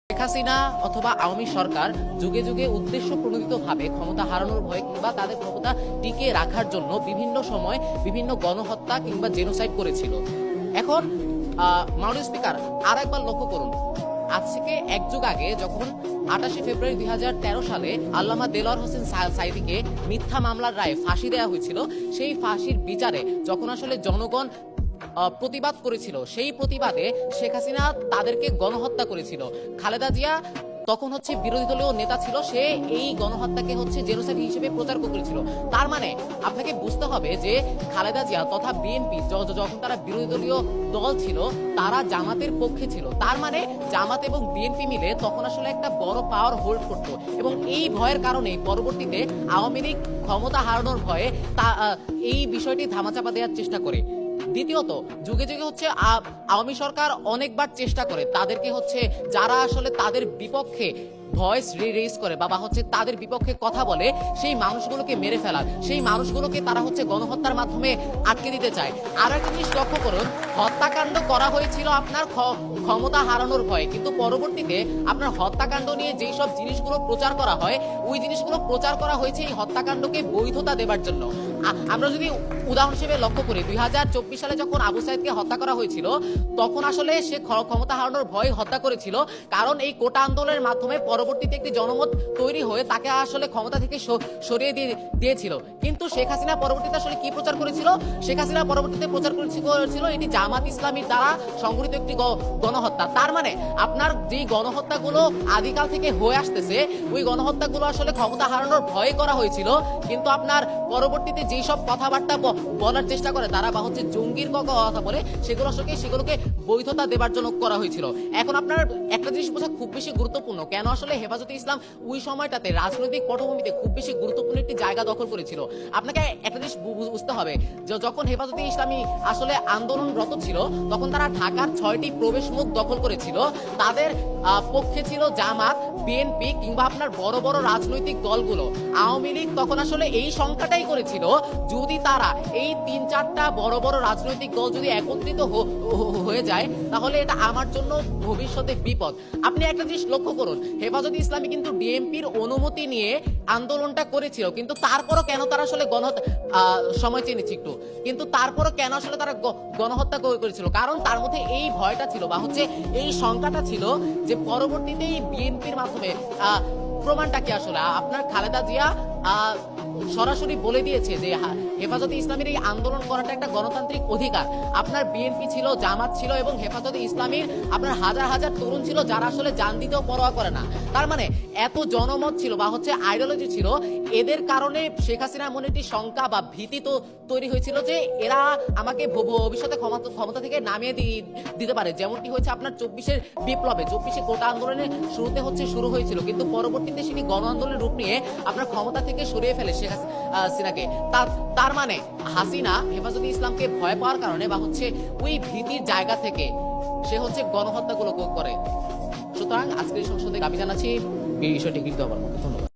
শেখ হাসিনা অথবা আওয়ামী সরকার যুগে যুগে উদ্দেশ্য প্রণোদিতভাবে ক্ষমতা হারানোর ভয় কিংবা তাদের ক্ষমতা টিকিয়ে রাখার জন্য বিভিন্ন সময় বিভিন্ন গণহত্যা কিংবা জেনোসাইড করেছিল। এখন মাননীয় স্পিকার আর একবার লক্ষ্য করুন, আজ থেকে এক যুগ আগে যখন 28 ফেব্রুয়ারি 2013 সালে আল্লামা দেলোয়ার হোসেন সাঈদীকে মিথ্যা মামলার রায়ে ফাঁসি দেওয়া হয়েছিল, সেই ফাঁসির বিচারে যখন আসলে জনগণ প্রতিবাদ করেছিল, সেই প্রতিবাদে শেখ হাসিনা তাদেরকে গণহত্যা করেছিল। খালেদা জিয়া তখন বিরোধী দলীয় নেতা ছিল, সে এই গণহত্যাকে জেনোসাইড হিসেবে প্রচার করেছিল। তার মানে আপনাকে বুঝতে হবে যে খালেদা জিয়া তথা বিএনপি যখন তারা বিরোধী দলীয় দল ছিল, তারা জামাতের পক্ষে ছিল। তার মানে জামাত এবং বিএনপি মিলে তখন আসলে একটা বড় পাওয়ার হোল্ড করত, এবং এই ভয়ের কারণে পরবর্তীতে আওয়ামী লীগ ক্ষমতা হারানোর ভয়ে এই বিষয়টি ধামাচাপা দেওয়ার চেষ্টা করে। দ্বিতীয়ত, যুগে যুগে আওয়ামী সরকার অনেকবার চেষ্টা করে তাদেরকে যারা আসলে তাদের বিপক্ষে ভয়েস রেজ করে বা তাদের বিপক্ষে কথা বলে, সেই মানুষগুলোকে মেরে ফেলার, সেই মানুষগুলোকে তারা গণহত্যার মাধ্যমে আটকে দিতে চায়। আর একটা জিনিস লক্ষ্য করুন, হত্যাকাণ্ড করা হয়েছিল আপনার ক্ষমতা হারানোর ভয়ে, কিন্তু পরবর্তীতে আপনার হত্যাকাণ্ড নিয়ে যেই সব জিনিসগুলো প্রচার করা হয়, ওই জিনিসগুলো প্রচার করা হয়েছে এই হত্যাকাণ্ডকে বৈধতা দেবার জন্য। আমরা যদি উদাহরণ হিসেবে লক্ষ্য করি, 2024 সালে যখন আবু সাইদকে হত্যা করা হয়েছিল, তখন আসলে সে ক্ষমতা হারানোর ভয়ে হত্যা করেছিল, কারণ এই কোটা আন্দোলনের মাধ্যমে পরবর্তীতে একটি জনমত তৈরি হয়ে তাকে আসলে ক্ষমতা থেকে সরিয়ে দিয়েছিল। কিন্তু শেখ হাসিনা পরবর্তীতে আসলে কি প্রচার করেছিল? শেখ হাসিনা পরবর্তীতে প্রচার করেছিল এটি জামাত ইসলামীর দ্বারা সংগঠিত একটি গণহত্যা। তার মানে আপনার যেই গণহত্যাগুলো আদিকাল থেকে হয়ে আসতেছে, ওই গণহত্যাগুলো আসলে ক্ষমতা হারানোর ভয়ে করা হয়েছিল, কিন্তু আপনার পরবর্তীতে যেই সব কথাবার্তা বলার চেষ্টা করে তারা বা জঙ্গির কথা বলে, সেগুলোকে বৈধতা দেবার জন্য করা হয়েছিল। এখন আপনার একটা জিনিস বোঝা খুব বেশি গুরুত্বপূর্ণ, কেন আসলে হেফাজতে ইসলাম ওই সময়টাতে রাজনৈতিক পটভূমিতে খুব বেশি গুরুত্বপূর্ণ একটি জায়গা দখল করেছিল। আপনাকে একটা জিনিস বুঝতে হবে, যখন হেফাজতে ইসলামী আসলে আন্দোলনরত ছিল, তখন তারা ঢাকার 6টি প্রবেশ মুখ দখল করেছিল। তাদের পক্ষে ছিল জামাত, বিএনপি কিংবা আপনার বড় বড় রাজনৈতিক দলগুলো। আওয়ামী লীগ তখন আসলে এই সংখ্যাটাই করেছিল, যদি তারা এই 3-4টা বড় বড় রাজনৈতিক দল যদি একত্রিত হয়ে যায়, তাহলে এটা আমার জন্য ভবিষ্যতে বিপদ। আপনি একটা জিনিস লক্ষ্য করুন, হেফাজতে ইসলামী কিন্তু ডিএমপির অনুমতি নিয়ে আন্দোলনটা করেছিল, কিন্তু তারপরও কেন তারা আসলে সময় চেয়ে নিচ্ছি একটু, কিন্তু তারপরও কেন আসলে তারা গণহত্যা করেছিল? কারণ তার মধ্যে এই ভয়টা ছিল বা এই সংখ্যাটা ছিল যে পরবর্তীতে বিএনপির মাধ্যমে প্রমাণটা কি আসলে আপনার খালেদা জিয়া সরাসরি বলে দিয়েছে যে হেফাজতে ইসলামের এই আন্দোলন করাটা একটা গণতান্ত্রিক অধিকার। আপনার বিএনপি ছিল, জামাত ছিল এবং হেফাজতে ইসলামীর আপনার হাজার হাজার তরুণ ছিল যারা আসলে জান দিতেও পরোয়া করে না। তার মানে এত জনমত ছিল বা আইডিওলজি ছিল, এদের কারণে শেখ হাসিনার মনে একটি শঙ্কা বা ভীতি তো তৈরি হয়েছিল যে এরা আমাকে ভবিষ্যতে ক্ষমতা থেকে নামিয়ে দিতে পারে, যেমনটি হয়েছে আপনার 24-এর বিপ্লবে, 24-এ কোটা আন্দোলনের শুরুতে শুরু হয়েছিল, কিন্তু পরবর্তীতে সেটি গণ আন্দোলনের রূপ নিয়ে আপনার ক্ষমতা থেকে সরিয়ে ফেলে শেখ হাসিনাকে। তার মানে হাসিনা হেফাজতে ইসলামকে ভয় পাওয়ার কারণে বা ওই ভীতির জায়গা থেকে সে গণহত্যাগুলো করে। সুতরাং আজকের সংসদে আমি জানাচ্ছি বিষয়টি গৃহীত হবার মতো। ধন্যবাদ।